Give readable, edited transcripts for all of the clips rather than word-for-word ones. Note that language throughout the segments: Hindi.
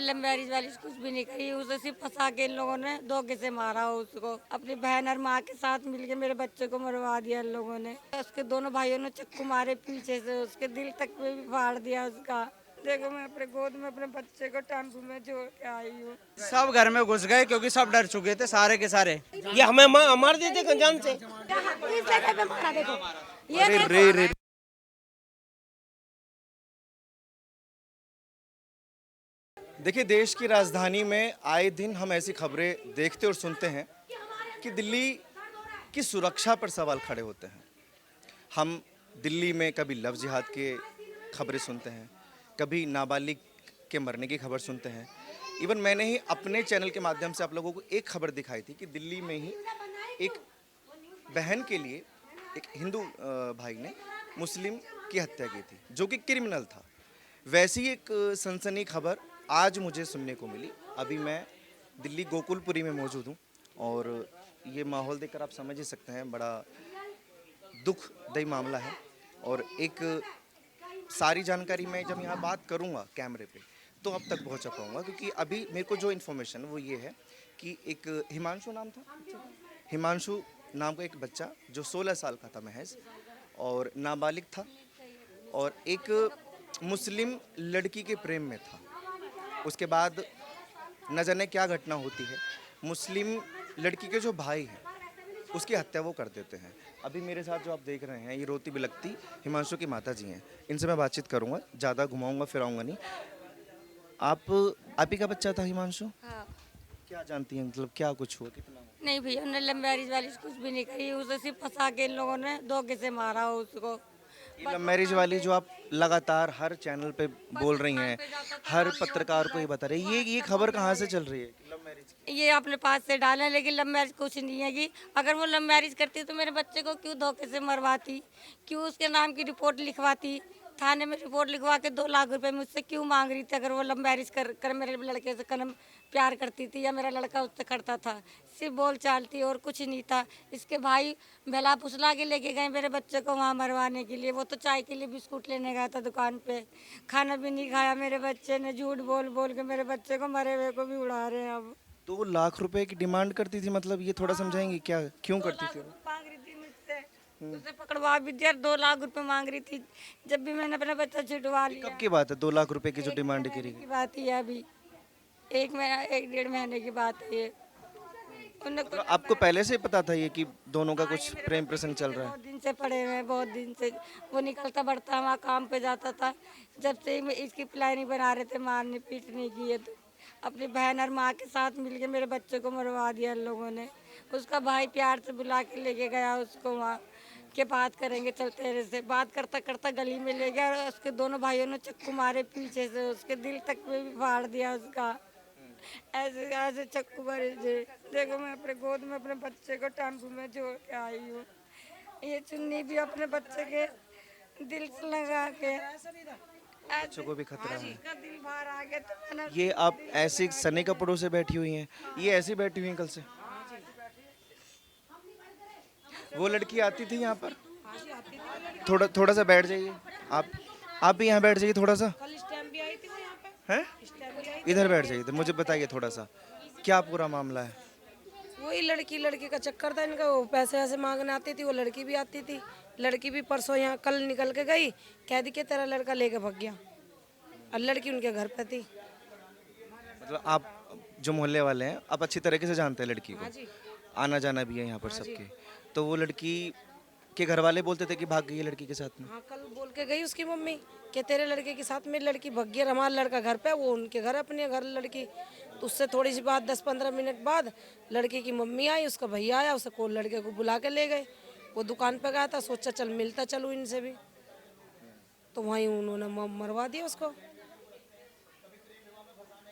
हमने लव मैरिज वाली कुछ भी नहीं करी, उसे सिर्फ फंसा के इन लोगों ने धोखे से मारा उसको। अपनी बहन और माँ के साथ मिलके मेरे बच्चे को मरवा दिया इन लोगों ने। उसके दोनों भाइयों ने चक्कू मारे पीछे से, उसके दिल तक में भी फाड़ दिया उसका। देखो मैं अपने गोद में अपने बच्चे को टेम्पू में जोड़ के आई हूँ। सब घर में घुस गए क्योंकि सब डर चुके थे सारे के सारे। ये हमें मार देते गंजान से। इस जगह पे मारा, देखो ये अरे देखो। रे रे। देखिए, देश की राजधानी में आए दिन हम ऐसी खबरें देखते और सुनते हैं कि दिल्ली की सुरक्षा पर सवाल खड़े होते हैं। हम दिल्ली में कभी लव जिहाद के खबरें सुनते हैं, कभी नाबालिग के मरने की खबर सुनते हैं। इवन मैंने ही अपने चैनल के माध्यम से आप लोगों को एक खबर दिखाई थी कि दिल्ली में ही एक बहन के लिए एक हिंदू भाई ने मुस्लिम की हत्या की थी, जो कि क्रिमिनल था। वैसी एक सनसनी खबर आज मुझे सुनने को मिली। अभी मैं दिल्ली गोकुलपुरी में मौजूद हूँ और ये माहौल देखकर आप समझ ही सकते हैं, बड़ा दुखदायी मामला है। और एक सारी जानकारी मैं जब यहाँ बात करूँगा कैमरे पे तो अब तक पहुँचा पाऊँगा, क्योंकि अभी मेरे को जो इन्फॉर्मेशन वो ये है कि एक हिमांशु नाम था, हिमांशु नाम का एक बच्चा जो 16 साल का था महज और नाबालिग था और एक मुस्लिम लड़की के प्रेम में था। उसके बाद न जाने क्या घटना होती है, मुस्लिम लड़की के जो भाई हैं उसकी हत्या वो कर देते हैं। अभी मेरे साथ जो आप देख रहे हैं ये रोती बिलखती हिमांशु की माता जी हैं। इनसे मैं बातचीत करूंगा, ज़्यादा घुमाऊंगा फिराऊंगा नहीं। आप ही का बच्चा था हिमांशु? हाँ। क्या जानती हैं, मतलब क्या कुछ हुआ, कितना हुआ? नहीं भैया, हमने लव मैरिज वाली कुछ भी नहीं करी, उसे सिर्फ फंसा के इन लोगों ने धोखे से मारा उसको। ये लव मैरिज वाली जो आप लगातार हर चैनल पे बोल रही हैं, हर पत्रकार को ये बता रही है, ये खबर कहाँ से चल रही है लव मैरिज की? ये अपने पास से डाला, लेकिन लव मैरिज कुछ नहीं है। कि अगर वो लव मैरिज करती तो मेरे बच्चे को क्यों धोखे से मरवाती, क्यों उसके नाम की रिपोर्ट लिखवाती, थाने में रिपोर्ट लिखवा के 2 लाख रुपए मुझसे क्यों मांग रही थी? अगर वो लव मैरिज कर मेरे लड़के से कदम प्यार करती थी या मेरा लड़का उससे करता था, सिर्फ बोल चाल थी और कुछ नहीं था। इसके भाई भला फुसला के लेके गए मेरे बच्चे को वहाँ मरवाने के लिए। वो तो चाय के लिए बिस्कुट लेने गया था दुकान पे, खाना भी नहीं खाया मेरे बच्चे ने। झूठ बोल बोल के मेरे बच्चे को मरे हुए को भी उड़ा रहे हैं अब। 2 लाख रुपए की डिमांड करती थी, मतलब ये थोड़ा समझाएंगे क्या, क्यों करती थी वो? मांग रही थी मुझसे, उसे पकड़वा भी दिया। 2 लाख रुपए मांग रही थी। जब भी मैंने अपना बच्चा छुटवा लिया। कब की बात है 2 लाख रुपए की जो डिमांड करी गई? की बात ही है, अभी 1 महीना 1 डेढ़ महीने की बात है ये। उन्हें मतलब आपको पहले से ही पता था ये कि दोनों का कुछ प्रेम प्रसंग चल रहा है? बहुत दिन से पड़े हुए हैं, बहुत दिन से। वो निकलता बढ़ता वहाँ काम पे जाता था। जब से ही इसकी प्लानिंग बना रहे थे मारने पीटने की, ये तो अपनी बहन और माँ के साथ मिलके मेरे बच्चे को मरवा दिया इन लोगों ने। उसका भाई प्यार से बुला के लेके गया उसको वहाँ के बात करेंगे चलते तेरे से। बात करता करता गली में ले गया और उसके दोनों भाइयों ने चक्कू मारे पीछे से, उसके दिल तक में भी फाड़ दिया उसका। ऐसे ऐसे चक्कू मारे थे। देखो मैं अपने गोद में अपने बच्चे को टेम्पू में जोड़ के आई हूँ। ये चुन्नी भी अपने बच्चे के दिल से लगा के, बच्चों को भी खतरा है। इसका दिल बाहर आ गया तो मैंने। ये आप ऐसे सने कपड़ों से बैठी हुई हैं, ये ऐसी बैठी हुई हैं कल से? वो लड़की आती थी यहाँ पर? थोड़ा थोड़ा सा बैठ जाइए आप भी यहाँ बैठ जाइए थोड़ा सा। कल स्टैम्प भी आई थी वो यहाँ पे। हैं? इधर बैठ जाइए, तो मुझे बताइए थोड़ा सा क्या पूरा मामला है। वही लड़की का चक्कर था इनका। वो पैसे ऐसे मांगने आती थी, वो लड़की भी आती थी। लड़की भी परसों यहाँ कल निकल के गई, कह दी कि तेरा लड़का लेके भाग गया, और लड़की उनके घर पे थी। मतलब आप जो मोहल्ले वाले हैं आप अच्छी तरीके से जानते हैं लड़की को? हाँ जी। आना जाना भी है यहाँ पर सबके। तो वो लड़की के घर वाले बोलते थे कि भाग गई है लड़की के साथ में? हाँ, कल बोल के गई उसकी मम्मी कि तेरे लड़के के साथ मेरी लड़की भाग गई, और हमारा लड़का घर पे, वो उनके घर अपने घर लड़की। तो उससे थोड़ी सी बात 10-15 मिनट बाद लड़के की मम्मी आई, उसका भैया आया, उसे को लड़के को बुला के ले गए। वो दुकान पे गया था, सोचा चल मिलता चलूँ इनसे भी, तो वहीं उन्होंने मरवा दिया उसको।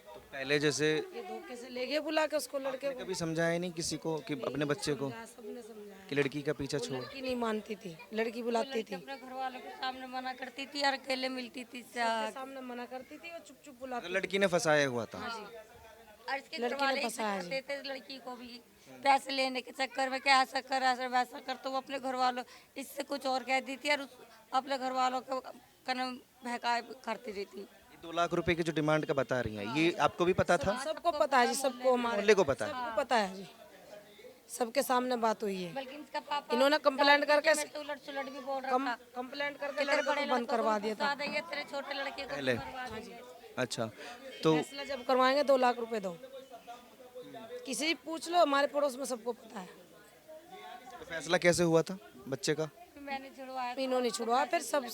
तो पहले जैसे ये धोखे से ले गए बुला के उसको, लड़के को। कभी समझाया नहीं किसी को कि अपने बच्चे को सबने समझाया, कि लड़की का पीछा छोड़? लड़की नहीं मानती थी, लड़की बुलाती थी, अपने घर वालों के सामने मना करती थी और अकेले मिलती थी इससे। सबके सामने मना करती थी और चुप चुप बुलाती तो लड़की ने फंसाया हुआ था? और इसके घर वाले इसे करते थे लड़की को भी पैसे लेने के चक्कर में, क्या ऐसा कर ऐसा वैसा कर। तो वो अपने घर वालों इससे कुछ और कह दी थी और अपने घर वालों को कदम बहकाए करती रहती। 2 लाख रुपए की जो डिमांड का बता रही हैं, ये आपको भी पता था? सबको पता है जी, सबको, हमारे मोहल्ले को पता है? सबको पता है जी, सबके सामने बात हुई है। बल्कि इसका पापा इन्होंने कंप्लेंट करके उलट सुलट भी बोल रहा था कंप्लेंट करके लड़के को बंद करवा दिया था। ये तेरे छोटे लड़के को पहले? मरवा देंगे। अच्छा, तो फैसला जब करवाएंगे 2 लाख रुपए दो, किसी भी पूछ लो, हमारे पड़ोस में सबको पता है। फैसला कैसे हुआ था बच्चे का? फिर मैंने छुड़वाया इन्होंने छुड़वाया, फिर सब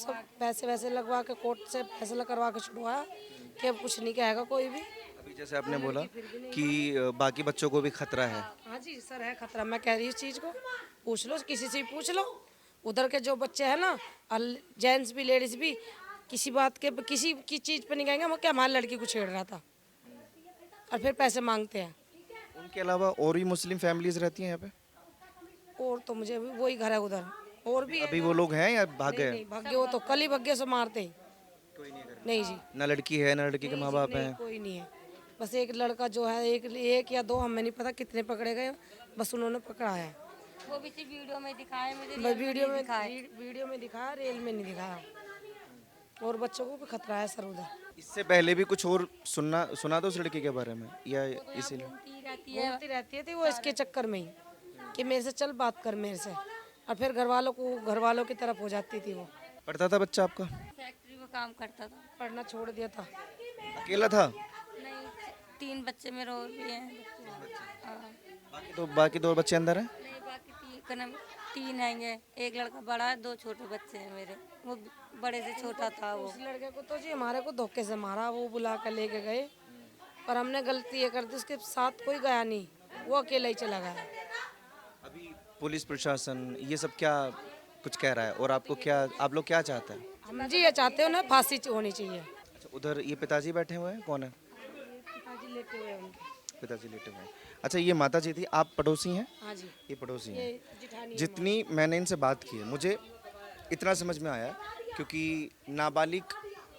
पैसे वैसे लगवा के कोर्ट से फैसला करवा के छुड़वाया कि अब कुछ नहीं कहेगा कोई भी। अभी जैसे आपने बोला कि बाकी बच्चों को भी खतरा है, हाँ जी सर, है खतरा, मैं कह रही हूँ इस चीज़ को, पूछ लो, किसी से भी पूछ लो। उधर के जो बच्चे हैं ना, जेंट्स भी लेडीज भी, किसी बात के किसी की चीज़ पे नहीं कहेंगे वो क्या हमारी लड़की को छेड़ रहा था, और फिर पैसे मांगते हैं। उनके अलावा और भी मुस्लिम फैमिलीज रहती हैं यहाँ पे? और तो मुझे अभी वही घर है उधर, और भी है। अभी वो लोग हैं या भाग गए? नहीं भाग्य, वो तो कल ही भाग्य से मारते ही। नहीं जी, ना लड़की है ना लड़की के माँ बाप नहीं, हैं? कोई नहीं है, बस एक लड़का जो है, एक या दो, हमें नहीं पता कितने पकड़े गए, बस उन्होंने पकड़ा है। वो भी सिर्फ वीडियो में दिखाए मुझे, बस वीडियो में दिखाया, रियल में नहीं दिखाया। और बच्चों को भी खतरा है सर उधर। इससे पहले भी कुछ और सुना तो उस लड़की के बारे में, या इसीलिए? घूमती रहती है। घूमती रहती थी वो इसके चक्कर में ही, कि मेरे से चल बात कर मेरे से, और फिर घर वालों की तरफ हो जाती थी वो। पढ़ता था बच्चा आपका? फैक्ट्री में काम करता था। पढ़ना छोड़ दिया था। अकेला था? नहीं, 3 बच्चे मेरे और भी हैं। हाँ। बाकी 2 बच्चे अंदर हैं? नहीं, बाकी 3 हैंगे, एक लड़का बड़ा है, 2 छोटे बच्चे हैं मेरे, वो बड़े से छोटा था वो। उस लड़के को तो जी हमारे को धोखे से मारा, वो बुला कर लेके गए, पर हमने गलती ये कर दी, उसके साथ कोई गया नहीं, वो अकेला ही चला गया। अभी पुलिस प्रशासन ये सब क्या कुछ कह रहा है, और आप लोग क्या चाहते हैं? हम जी ये चाहते हो ना, फांसी होनी चाहिए। अच्छा, उधर ये पिताजी बैठे हुए हैं, कौन है? पिताजी लेटे हुए हैं उनके। पिताजी लेटे हुए हैं। अच्छा, ये माता जी थी, आप पड़ोसी हैं? हाँ जी, ये पड़ोसी ये हैं। जिठानी। जितनी मैंने इनसे बात की है, मुझे इतना समझ में आया, क्योंकि नाबालिग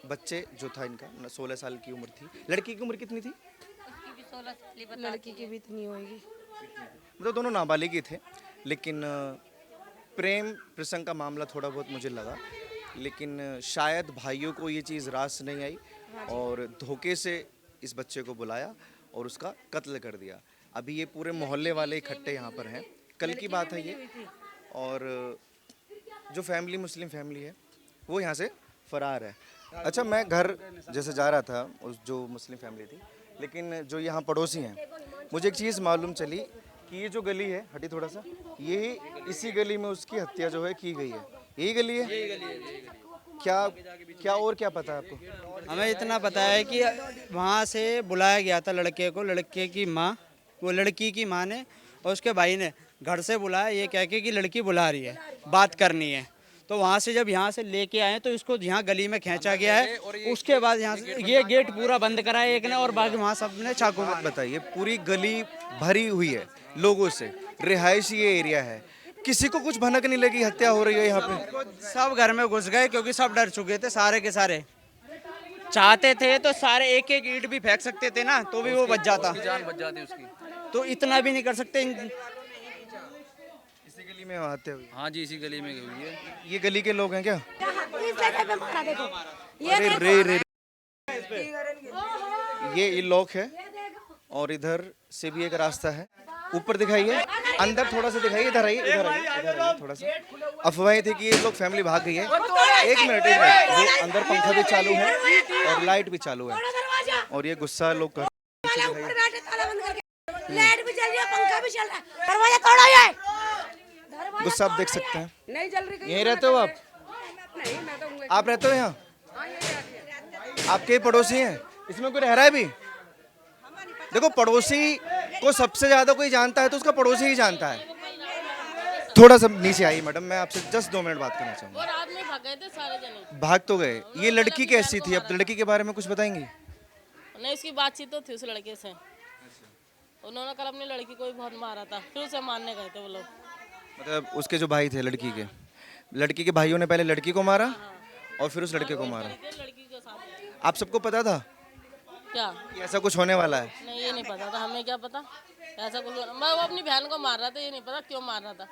बच्चे जो था इनका 16 साल की उम्र थी। लड़की की उम्र कितनी थी? उसकी भी 16 साल ही बता। लड़की की भी इतनी होगी। मतलब दोनों नाबालिग ही थे, लेकिन प्रेम प्रसंग का मामला थोड़ा बहुत मुझे लगा, लेकिन शायद भाइयों को ये चीज़ रास नहीं आई और धोखे से इस बच्चे को बुलाया और उसका कत्ल कर दिया। अभी ये पूरे मोहल्ले वाले इकट्ठे यहाँ पर हैं, कल की बात है ये, और जो फैमिली मुस्लिम फैमिली है वो यहाँ से फरार है। अच्छा, मैं घर जैसे जा रहा था, उस जो मुस्लिम फैमिली थी, लेकिन जो यहाँ पड़ोसी हैं, मुझे एक चीज़ मालूम चली कि ये जो गली है, हटी थोड़ा सा, ये इसी गली में उसकी हत्या जो है की गई है। यही गली है? क्या और क्या पता है आपको? हमें इतना पता है कि वहाँ से बुलाया गया था लड़के को, लड़के की माँ, वो लड़की की माँ ने और उसके भाई ने घर से बुलाया, ये कह के कि लड़की बुला रही है, बात करनी है। तो वहाँ से जब यहाँ से लेके आए तो इसको यहाँ गली में खींचा गया है। उसके बाद यहाँ से ये गेट पूरा बंद कराया एक ने, और बाकी वहाँ सब ने चाकू मारा। बताइए, पूरी गली भरी हुई है लोगों से, रिहायशी ये एरिया है, किसी को कुछ भनक नहीं लगी हत्या हो रही है यहाँ पे? सब घर में घुस गए क्योंकि सब डर चुके थे, सारे के सारे। चाहते थे तो सारे एक एक ईंट भी फेंक सकते थे ना, तो भी वो बच जाता, जान बच जाती उसकी। तो इतना भी नहीं कर सकते। इसी गली में हत्या हुई? हाँ जी, इसी गली में हुई है। ये गली के लोग हैं क्या? इस जगह पे मारा, देखो अरे रे रे, ये लॉक है और इधर से भी एक रास्ता है। ऊपर दिखाइए, अंदर थोड़ा सा दिखाइए, इधर आइए, इधर आइए, इधर आइए थोड़ा सा। अफवाहें थी कि ये लोग फैमिली भाग गई है। एक मिनट, वो अंदर पंखा भी चालू है और लाइट भी चालू है, और ये गुस्सा लोग कर, लाइट भी चल रही है, पंखा भी चल रहा है, दरवाजा तोड़ो ये। गुस्सा आप देख सकते हैं। नहीं चल रही। यहीं रहते हो आप? नहीं, मैं तो आप रहते हो यहाँ? आपके पड़ोसी हैं? इसमें कोई रह रहा है भी? देखो, पड़ोसी को सबसे ज्यादा कोई जानता है तो उसका पड़ोसी ही जानता है। थोड़ा सा नीचे आइए मैडम, मैं आपसे जस्ट 2 मिनट बात करना चाहूँगा। और आदमी भाग गए थे सारे जने। भाग तो गए, ये लड़की कैसी थी? अब लड़की के बारे में कुछ बताएंगी? नहीं, उसकी बातचीत तो थी उस लड़के से। उन्होंने कल अपनी लड़की को भी बहुत मारा था, फिर उसे मारने गए थे वो लोग। मतलब उसके जो भाई थे लड़की के भाइयों ने पहले लड़की को मारा और फिर उस लड़के को मारा। लड़की के साथ आप सबको पता था क्या? कि ऐसा कुछ होने वाला है? नहीं, ये नहीं पता था, हमें क्या पता ऐसा कुछ। मैं वो अपनी बहन को मार रहा था, ये नहीं पता क्यों मार रहा था।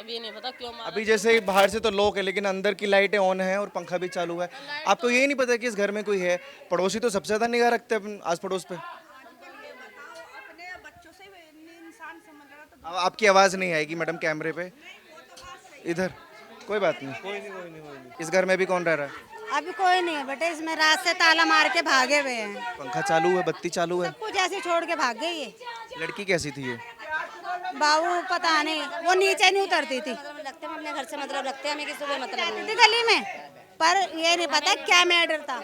अब ये नहीं पता क्यों मारा। अभी जैसे बाहर से तो लॉक है लेकिन अंदर की लाइटें ऑन है और पंखा भी चालू है। आपको ये नहीं पता कि इस घर में कोई है? पड़ोसी तो सबसे ज्यादा निगाह रखते हैं आस पड़ोस पे। अब आपकी आवाज नहीं आएगी मैडम कैमरे पे। इधर कोई बात नहीं। इस घर में भी कौन रह रहा है? अभी कोई नहीं है बेटे, इसमें रात से ताला मार के भागे हुए हैं। पंखा चालू है, बत्ती चालू है। कुछ ऐसे छोड़ के भाग गई है। लड़की कैसी थी ये? बाबू पता नहीं, वो नीचे नहीं उतरती थी। लगते हम अपने घर से मतलब रखते हैं, हमें किसी को मतलब नहीं। थी गली में, पर ये नहीं पता क्या मैटर था।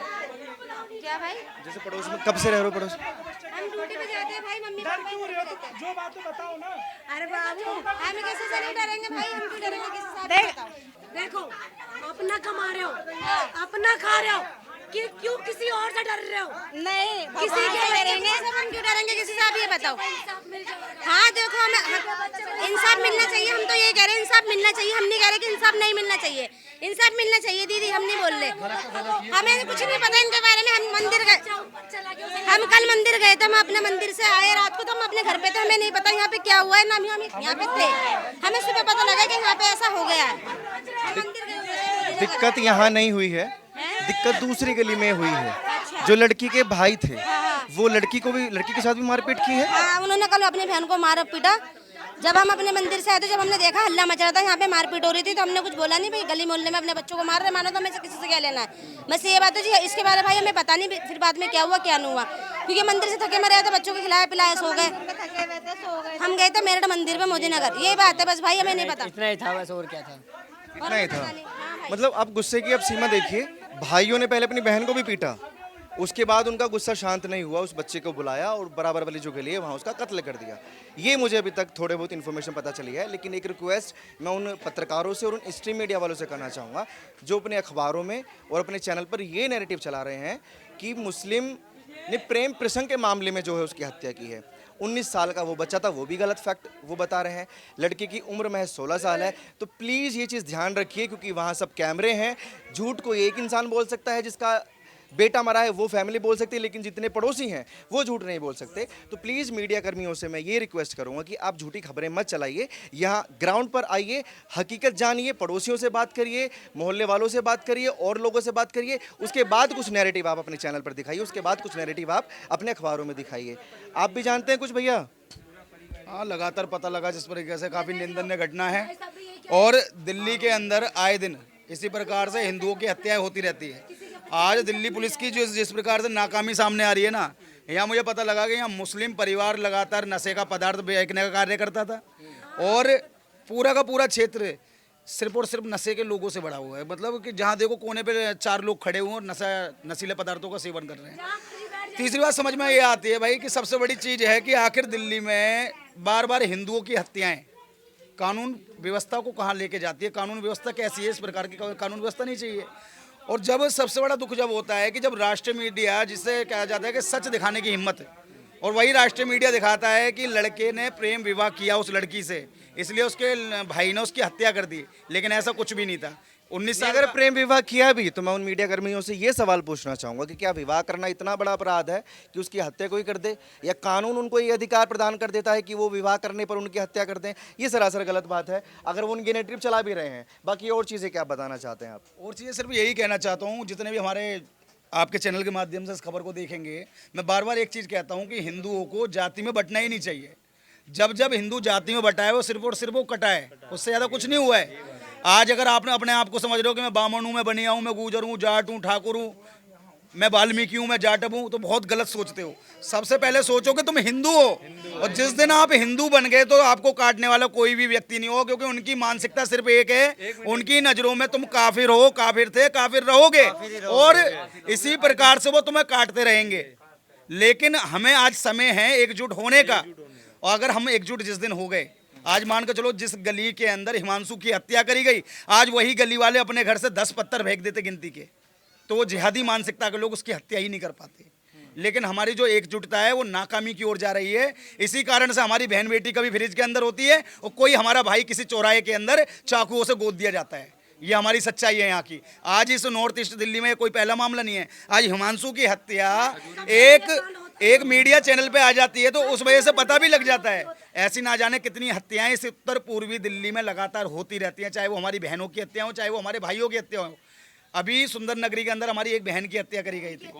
क्या भाई? जैसे पड़ोस में कब से रह रहे हो पड़ोस? हम ड्यूटी पे जाते हैं भाई, मम्मी पापा ही रहते हैं। जो बात तो बताओ ना। अरे बाबू, हम किसी से नहीं डरेंगे भाई, हम क्यों डरेंगे किसी से? देखो, अपना कमा रहे हो, अपना खा रहे हो, कि क्यों किसी और से डर रहे हो? नहीं, किसी के डरेंगे? हम क्यों डरेंगे किसी से? आप ये बताओ। हाँ देखो, हमें इंसाफ मिलना चाहिए। हम तो ये कह रहे हैं इंसाफ मिलना चाहिए। हम नहीं कह रहे कि इंसाफ नहीं मिलना चाहिए। इंसाफ मिलना चाहिए दीदी, हम नहीं बोल रहे। हमें कुछ नहीं पता इनके बारे में। हम मंदिर गए, हम कल मंदिर गए थे। हम अपने मंदिर से आए रात को, तो हम अपने घर पे थे। हमें नहीं पता यहाँ पे क्या हुआ है, ना हम यहाँ पे थे। हमें सुबह पता लगा कि यहाँ पे ऐसा हो गया है। दिक्कत यहाँ नहीं हुई है, दिक्कत दूसरी गली में हुई है। जो लड़की के भाई थे वो लड़की के साथ भी मारपीट की है। हाँ, उन्होंने कल अपनी बहन को मारा पीटा। जब हम अपने मंदिर से आए तो जब हमने देखा हल्ला मच रहा था, यहाँ पे मारपीट हो रही थी, तो हमने कुछ बोला नहीं। भाई गली मोहल्ले में अपने बच्चों को मार रहे, मानो तो हमें किसी से क्या लेना है। बस ये बात है जी। इसके बारे में भाई हमें पता नहीं फिर बाद में क्या हुआ क्या नहीं हुआ, क्योंकि मंदिर से थके मरे थे, बच्चों को खिलाया पिलाया सो गए। हम गए थे मेरठ मंदिर में मोदीनगर। यही बात है बस भाई, हमें नहीं पता। इतना ही था बस, और क्या था? इतना ही था। मतलब आप गुस्से की अब सीमा देखिए। भाइयों ने पहले अपनी बहन को भी पीटा, उसके बाद उनका गुस्सा शांत नहीं हुआ, उस बच्चे को बुलाया और बराबर वाली जो गली है वहाँ उसका कत्ल कर दिया। ये मुझे अभी तक थोड़े बहुत इन्फॉर्मेशन पता चली है। लेकिन एक रिक्वेस्ट मैं उन पत्रकारों से और उन स्ट्रीम मीडिया वालों से करना चाहूँगा जो अपने अखबारों में और अपने चैनल पर ये नैरेटिव चला रहे हैं कि मुस्लिम ने प्रेम प्रसंग के मामले में जो है उसकी हत्या की है। 19 साल का वो बच्चा था, वो भी गलत फैक्ट वो बता रहे हैं। लड़के की उम्र महज 16 साल है। तो प्लीज़ ये चीज़ ध्यान रखिए, क्योंकि वहाँ सब कैमरे हैं। झूठ को एक इंसान बोल सकता है जिसका बेटा मरा है, वो फैमिली बोल सकती है, लेकिन जितने पड़ोसी हैं वो झूठ नहीं बोल सकते। तो प्लीज़ मीडिया कर्मियों से मैं ये रिक्वेस्ट करूंगा कि आप झूठी खबरें मत चलाइए। यहाँ ग्राउंड पर आइए, हकीकत जानिए, पड़ोसियों से बात करिए, मोहल्ले वालों से बात करिए और लोगों से बात करिए। उसके बाद कुछ नैरेटिव आप अपने चैनल पर दिखाइए, उसके बाद कुछ नैरेटिव आप अपने अखबारों में दिखाइए। आप भी जानते हैं कुछ भैया? हाँ, लगातार पता लगा जिस तरीके से काफ़ी निंदनीय घटना है। और दिल्ली के अंदर आए दिन इसी प्रकार से हिंदुओं की हत्याएं होती रहती है। आज दिल्ली पुलिस की जिस प्रकार से नाकामी सामने आ रही है ना, यहाँ मुझे पता लगा कि यहाँ मुस्लिम परिवार लगातार नशे का पदार्थ बेचने का कार्य करता था और पूरा का पूरा क्षेत्र सिर्फ और सिर्फ नशे के लोगों से भरा हुआ है। मतलब कि जहाँ देखो कोने पे 4 लोग खड़े हुए और नशीले पदार्थों का सेवन कर रहे हैं। तीसरी बात समझ में ये आती है भाई कि सबसे बड़ी चीज़ है कि आखिर दिल्ली में बार बार हिंदुओं की हत्याएं कानून व्यवस्था को कहाँ लेके जाती है? कानून व्यवस्था कैसी है? इस प्रकार की कानून व्यवस्था नहीं चाहिए। और जब सबसे बड़ा दुख जब होता है कि जब राष्ट्रीय मीडिया, जिसे कहा जाता है कि सच दिखाने की हिम्मत, और वही राष्ट्रीय मीडिया दिखाता है कि लड़के ने प्रेम विवाह किया उस लड़की से, इसलिए उसके भाई ने उसकी हत्या कर दी। लेकिन ऐसा कुछ भी नहीं था। 19 साल अगर प्रेम विवाह किया भी तो मैं उन मीडिया कर्मियों से ये सवाल पूछना चाहूँगा कि क्या विवाह करना इतना बड़ा अपराध है कि उसकी हत्या कोई कर दे, या कानून उनको ये अधिकार प्रदान कर देता है कि वो विवाह करने पर उनकी हत्या कर दें? ये सरासर गलत बात है अगर वो उनकी नैरेटिव चला भी रहे हैं। बाकी और चीज़ें क्या बताना चाहते हैं आप? और चीज़ें सिर्फ यही कहना चाहता हूँ, जितने भी हमारे आपके चैनल के माध्यम से इस खबर को देखेंगे, मैं बार बार एक चीज़ कहता हूँ कि हिंदुओं को जाति में बंटना ही नहीं चाहिए। जब जब हिंदू जाति में बटा है वो सिर्फ और सिर्फ वो कटा है, उससे ज़्यादा कुछ नहीं हुआ है। आज अगर आपने अपने आप को समझ रहे हो कि मैं बामण हूँ, मैं बनिया हूँ, मैं गुजर हूँ, जाट हूँ, ठाकुर हूँ, मैं वाल्मीकि हूँ, मैं जाटव हूँ, तो बहुत गलत सोचते हो। सबसे पहले सोचो कि तुम हिंदू हो, और जिस दिन आप हिंदू बन गए तो आपको काटने वाला कोई भी व्यक्ति नहीं हो, क्योंकि उनकी मानसिकता सिर्फ एक है। उनकी नज़रों में तुम काफिर हो, काफिर थे, काफिर रहोगे, और इसी प्रकार से वो तुम्हें काटते रहेंगे। लेकिन हमें आज समय है एकजुट होने का, और अगर हम एकजुट जिस दिन हो गए, आज मान के चलो जिस गली के अंदर हिमांशु की हत्या करी गई, आज वही गली वाले अपने घर से 10 पत्थर फेंक देते गिनती के, तो वो जिहादी मानसिकता के लोग उसकी हत्या ही नहीं कर पाते। लेकिन हमारी जो एकजुटता है वो नाकामी की ओर जा रही है। इसी कारण से हमारी बहन बेटी कभी फ्रिज के अंदर होती है और कोई हमारा भाई किसी चौराहे के अंदर चाकुओं से गोद दिया जाता है। ये हमारी सच्चाई है यहाँ की। आज इस नॉर्थ ईस्ट दिल्ली में कोई पहला मामला नहीं है। आज हिमांशु की हत्या एक मीडिया चैनल पे आ जाती है तो उस वजह से पता भी लग जाता है। ऐसी ना जाने कितनी हत्याएं इस उत्तर पूर्वी दिल्ली में लगातार होती रहती हैं, चाहे वो हमारी बहनों की हत्या हो, चाहे वो हमारे भाइयों की हत्या हो। अभी सुंदर नगरी के अंदर हमारी एक बहन की हत्या करी गई थी।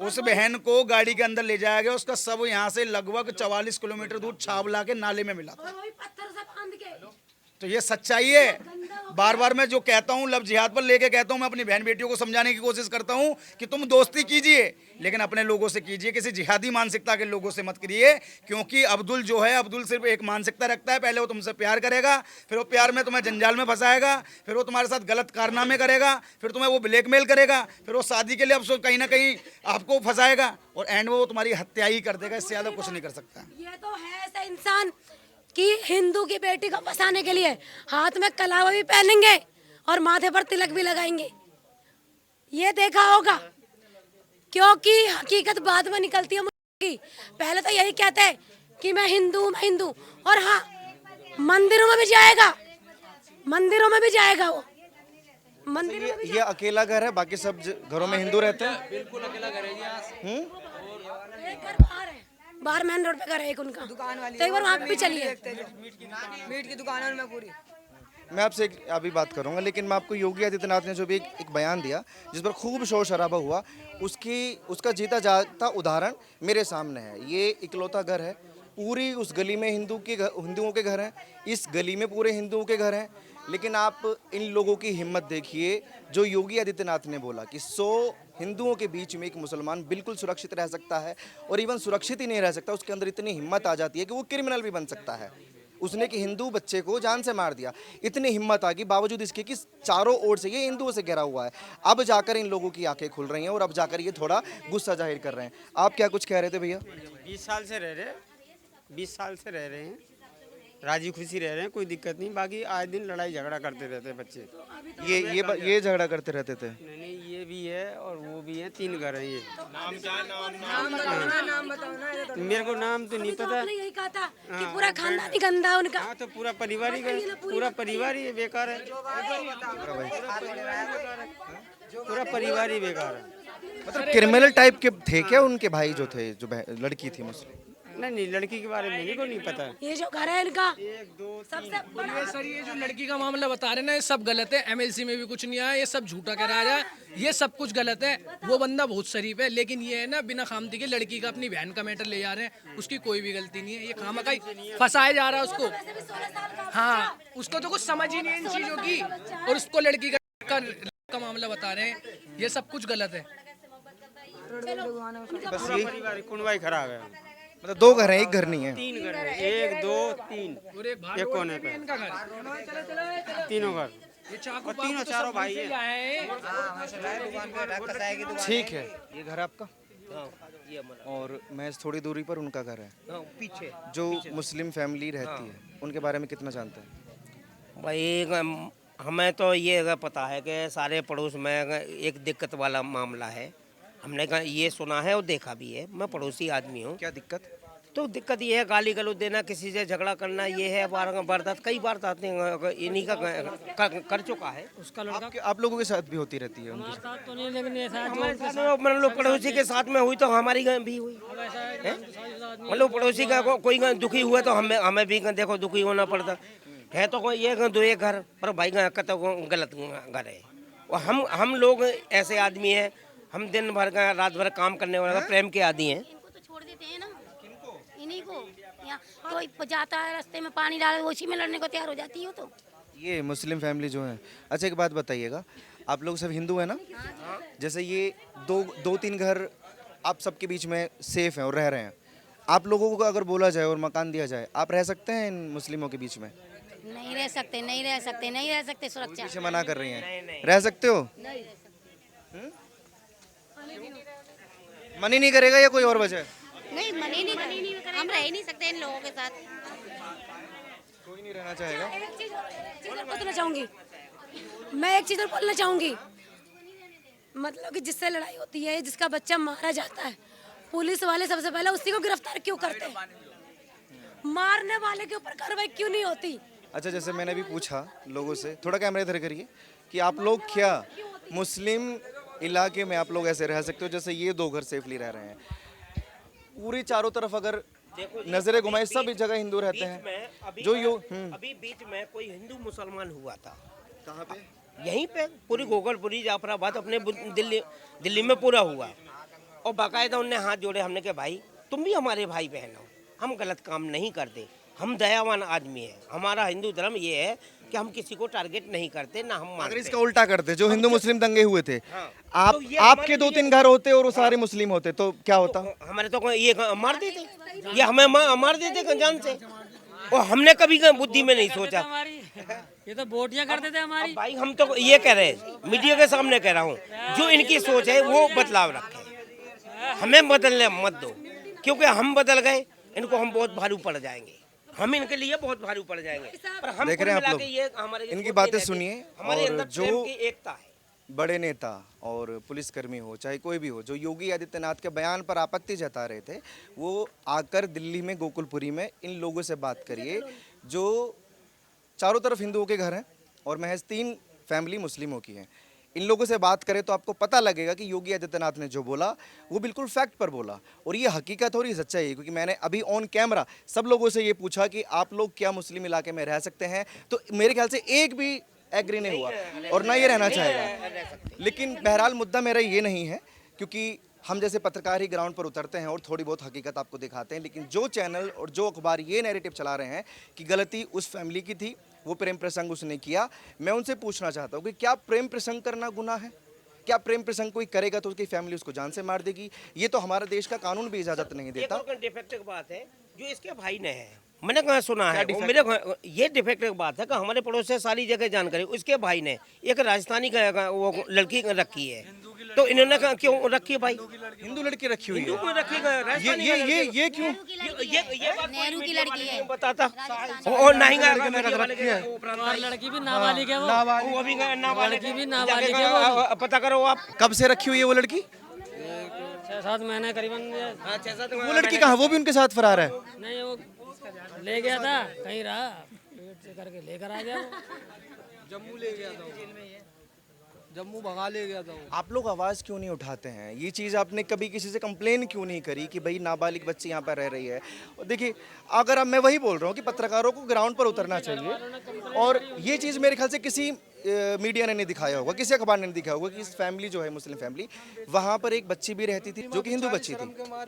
उस बहन को गाड़ी के अंदर ले जाया गया, उसका शव यहाँ से लगभग 44 किलोमीटर दूर छावला के नाले में मिला था। वही पत्थर से बांध के तो ये सच्चाई है। बार बार मैं जो कहता हूँ, लफ्ज़ जिहाद पर लेके कहता हूँ, मैं अपनी बहन बेटियों को समझाने की कोशिश करता हूँ कि तुम दोस्ती कीजिए, लेकिन अपने लोगों से कीजिए, किसी जिहादी मानसिकता के लोगों से मत करिए। क्योंकि अब्दुल जो है, अब्दुल सिर्फ एक मानसिकता रखता है, पहले वो तुमसे प्यार करेगा, फिर वो प्यार में तुम्हें जंजाल में फंसाएगा, फिर वो तुम्हारे साथ गलत कारनामे करेगा, फिर तुम्हें वो ब्लैकमेल करेगा, फिर वो शादी के लिए अब कहीं ना कहीं आपको फंसाएगा और एंड में वो तुम्हारी हत्या ही कर देगा। इससे ज़्यादा कुछ नहीं कर सकता। ये तो है ऐसा इंसान कि हिंदू की बेटी को फंसाने के लिए हाथ में कलावा भी पहनेंगे और माथे पर तिलक भी लगाएंगे। ये देखा होगा, क्योंकि हकीकत बाद में निकलती है की। पहले तो यही कहते हैं कि मैं हिंदू और हाँ, मंदिरों में भी जाएगा, मंदिरों में भी जाएगा वो, मंदिरों में भी ये अकेला घर है, बाकी सब घरों में हिंदू रहते हैं। बिल्कुल अकेला घर है जी यहाँ। एक घर बाहर है, बाहर मेन रोड पे घर है एक उनका दुकान वाली। तो एक बार वहाँ पे भी चलिए। मीट की दुकान है उनमें पूरी। मैं आपसे अभी बात करूंगा, लेकिन मैं आपको योगी आदित्यनाथ ने जो भी एक बयान दिया जिस पर खूब शोर शराबा हुआ, उसका जीता जागता उदाहरण मेरे सामने है। ये इकलौता घर है, पूरी उस गली में हिंदुओं के घर हैं, इस गली में पूरे हिंदुओं के घर हैं। लेकिन आप इन लोगों की हिम्मत देखिए, जो योगी आदित्यनाथ ने बोला कि 100 हिंदुओं के बीच में एक मुसलमान बिल्कुल सुरक्षित रह सकता है, और इवन सुरक्षित ही नहीं रह सकता, उसके अंदर इतनी हिम्मत आ जाती है कि वो क्रिमिनल भी बन सकता है। उसने कि हिंदू बच्चे को जान से मार दिया। इतनी हिम्मत आ गई बावजूद इसके कि चारों ओर से ये हिंदुओं से घिरा हुआ है। अब जाकर इन लोगों की आंखें खुल रही हैं और अब जाकर ये थोड़ा गुस्सा जाहिर कर रहे हैं। आप क्या कुछ कह रहे थे भैया? 20 साल से रह रहे हैं, राजी खुशी रह रहे हैं, कोई दिक्कत नहीं। बाकी आए दिन लड़ाई झगड़ा करते रहते हैं बच्चे। ये झगड़ा करते रहते थे? नहीं, ये भी है और वो भी है, 3 घर हैं ये। नाम बताओ ना। मेरे को नाम तो नहीं पता। आपने यही कहा था कि पूरा खानदान ही गंदा है उनका। हाँ, तो पूरा परिवार ही बेकार है। पूरा परिवार ही बेकार है। मतलब क्रिमिनल टाइप के थे क्या उनके भाई जो थे, जो लड़की थी मुस्लिम? नहीं, लड़की के बारे में मेरे को नहीं पता। ये जो घर है इनका सबसे बड़ा। सर ये जो लड़की का मामला बता रहे ना, ये सब गलत है। एमएलसी में भी कुछ नहीं आया, ये सब झूठा कह रहा है, ये सब कुछ गलत है। वो बंदा बहुत शरीफ है, लेकिन ये है ना, बिना खामती के लड़की का अपनी बहन का मैटर ले जा रहे हैं। उसकी कोई भी गलती नहीं है, ये खामखा ही फंसाया जा रहा है उसको। हाँ, उसको तो कुछ समझ ही नहीं है इन चीजों की, और उसको लड़की का मामला बता रहे हैं। ये सब कुछ गलत है। बस ये परिवार कुंडवाई खराब है। मतलब 2 घर हैं, एक घर नहीं है। 3 घर है, 1 2 3, एक कोने पे तीनों घर। और तीनों चारों भाई हैं। ठीक है, ये घर आपका? और महज थोड़ी दूरी पर उनका घर है पीछे, जो मुस्लिम फैमिली रहती है, उनके बारे में कितना जानते हैं? भाई हमें तो ये पता है कि सारे पड़ोस में एक दिक्कत वाला मामला है। हमने ये सुना है और देखा भी है। मैं पड़ोसी आदमी हूँ। क्या दिक्कत? तो दिक्कत ये है, गाली गलौज देना, किसी से झगड़ा करना, ये है वारदात, कई बार इन्हीं का कर चुका है। उसका लड़का आप लोगों के साथ भी होती रहती है? उनके साथ तो नहीं, लेकिन मतलब पड़ोसी के साथ में हुई तो हमारी भी हुई। मतलब पड़ोसी का कोई दुखी हुआ तो हमें भी देखो दुखी होना पड़ता है। तो कोई ये 2 घर पर भाई का तो गलत घर है। और हम लोग ऐसे आदमी हैं, हम दिन भर का रात भर काम करने वाला प्रेम के आदि हैं। इनको तो छोड़ देते हैं ना, इन्हीं को। यहाँ कोई जाता है रास्ते में पानी डाल, उसी में लड़ने को तैयार हो जाती हो। तो ये मुस्लिम फैमिली जो है। अच्छा, एक बात बताइएगा, आप लोग सब हिंदू हैं ना? जैसे ये 2-3 घर आप सबके बीच में सेफ हैं और रह रहे हैं, आप लोगों को अगर बोला जाए और मकान दिया जाए, आप रह सकते हैं इन मुस्लिमों के बीच में? नहीं रह सकते। सुरक्षा पीछे मना कर रही हैं। रह सकते हो? मन ही नहीं करेगा या कोई और वजह? नहीं, मनी नहीं, हम रह ही नहीं सकते इन लोगों के साथ। कोई नहीं रहना चाहेगा। एक चीज और बोलना चाहूंगी मैं, एक चीज और बोलना चाहूंगी। मतलब कि जिससे लड़ाई होती है, जिसका बच्चा मारा जाता है, पुलिस वाले सबसे पहले उसी को गिरफ्तार क्यों करते हैं? मारने वाले के ऊपर कार्रवाई क्यों नहीं होती? अच्छा, जैसे मैंने भी पूछा लोगों से, थोड़ा कैमरे इधर करिए, कि आप लोग क्या मुस्लिम इलाके में आप लोग ऐसे रह सकते हो जैसे ये 2 घर सेफली रह रहे हैं? पूरी चारों तरफ अगर नजरें घुमाई सब जगह हिंदू रहते हैं जो अभी बीच में कोई हिंदू मुसलमान हुआ था। कहाँ पे? यहीं पे पूरी गोकुलपुरी जाफराबाद अपने दिल्ली में पूरा हुआ और बाकायदा उनने हाथ जोड़े। हमने कहा भाई तुम भी हमारे भाई बहन हो, हम गलत काम नहीं करते, हम दयावान आदमी है। हमारा हिंदू धर्म ये है कि हम किसी को टारगेट नहीं करते ना हम अगर इसका उल्टा करते, जो हिंदू मुस्लिम दंगे हुए थे, आप तो ये आपके 2-3 घर होते और वो सारे मुस्लिम होते तो क्या होता? हमारे तो ये मार देते, ये हमें मार देते जान से। और हमने कभी बुद्धि में नहीं सोचा। ये तो बोटियां करते थे हमारी। भाई हम तो ये कह रहे हैं, मीडिया के सामने कह रहा हूँ, जो इनकी सोच है वो बदलाव रखे, हमें बदलने मत दो, क्योंकि हम बदल गए इनको हम बहुत भारी पड़ जाएंगे, हम इनके लिए बहुत भारी पड़ जाएंगे। पर हम देख रहे हैं आप लोग, ये हमारे इनकी बातें सुनिए। हमारे और अंदर जो प्रेम की एकता है। बड़े नेता और पुलिसकर्मी हो चाहे कोई भी हो, जो योगी आदित्यनाथ के बयान पर आपत्ति जता रहे थे, वो आकर दिल्ली में गोकुलपुरी में इन लोगों से बात करिए जो चारों तरफ हिंदुओं के घर हैं और महज 3 फैमिली मुस्लिमों की हैं। इन लोगों से बात करें तो आपको पता लगेगा कि योगी आदित्यनाथ ने जो बोला वो बिल्कुल फैक्ट पर बोला और ये हकीकत और ये सच्चाई है। क्योंकि मैंने अभी ऑन कैमरा सब लोगों से ये पूछा कि आप लोग क्या मुस्लिम इलाके में रह सकते हैं, तो मेरे ख्याल से एक भी एग्री नहीं हुआ और ना ये रहना चाहेगा। लेकिन बहरहाल मुद्दा मेरा ये नहीं है, क्योंकि हम जैसे पत्रकार ही ग्राउंड पर उतरते हैं और थोड़ी बहुत हकीकत आपको दिखाते हैं। लेकिन जो चैनल और जो अखबार ये नैरेटिव चला रहे हैं कि गलती उस फैमिली की थी, वो प्रेम प्रसंग उसने किया, मैं उनसे पूछना चाहता हूँ कि क्या प्रेम प्रसंग करना गुनाह है? क्या प्रेम प्रसंग कोई करेगा तो उसकी फैमिली उसको जान से मार देगी? ये तो हमारा देश का कानून भी इजाजत नहीं देता। एक और डिफेक्टिव बात है जो इसके भाई ने है, मैंने कहा सुना है वो मेरे ये डिफेक्टिव बात है कि हमारे पड़ोस से सारी जगह जानकारी उसके भाई ने एक राजस्थानी का वो लड़की रखी है, तो इन्होंने कहा क्यों रखी है भाई? हिंदू लड़की रखी हुई है, हिंदू क्यों रखी है? ये क्यों? ये बात नेहरू की लड़की है। बताता और नहीं लड़की भी नाबालिग है, वो भी नाबालिग भी नाबालिग है। पता करो आप कब से रखी हुई है वो लड़की? 6-7 महीने करीबन। वो लड़की कहाँ? वो भी उनके साथ फरार है? नहीं, वो ले गया था कहीं रहा, पेट से करके लेकर आ गया वो। जम्मू ले गया था, जम्मू भगा ले गया था वो। आप लोग आवाज़ क्यों नहीं उठाते हैं? ये चीज़ आपने कभी किसी से कंप्लेन क्यों नहीं करी कि भाई नाबालिग बच्ची यहाँ पर रह रही है? और देखिए, अगर अब मैं वही बोल रहा हूँ कि पत्रकारों को ग्राउंड पर उतरना चाहिए और ये चीज़ मेरे ख्याल से किसी मीडिया ने नहीं दिखाया होगा, किसी अखबार ने नहीं दिखाया होगा कि इस फैमिली जो है मुस्लिम फैमिली, वहाँ पर एक बच्ची भी रहती थी जो कि हिंदू बच्ची थी।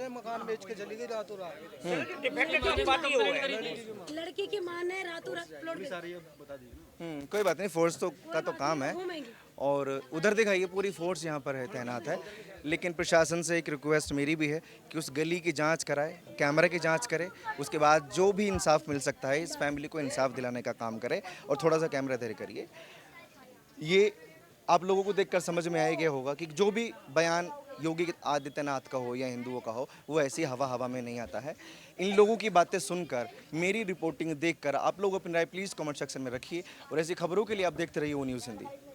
मकान बेच के चली गई रातों रात। लड़की की मां ने रातों रात प्लॉट कोई बात नहीं, फोर्स तो का तो काम है और उधर दिखाइए पूरी फोर्स यहाँ पर है, तैनात है। लेकिन प्रशासन से एक रिक्वेस्ट मेरी भी है कि उस गली की जांच कराए, कैमरे की जांच करे, उसके बाद जो भी इंसाफ मिल सकता है इस फैमिली को इंसाफ दिलाने का काम करे और थोड़ा सा कैमरा धैर्य करिए। ये आप लोगों को देखकर समझ में आ गया होगा कि जो भी बयान योगी आदित्यनाथ का हो या हिंदुओं का हो, वो ऐसी हवा में नहीं आता है। इन लोगों की बातें सुनकर, मेरी रिपोर्टिंग देखकर आप लोग अपनी राय प्लीज़ कमेंट सेक्शन में रखिए और ऐसी खबरों के लिए आप देखते रहिए वो न्यूज़ हिंदी।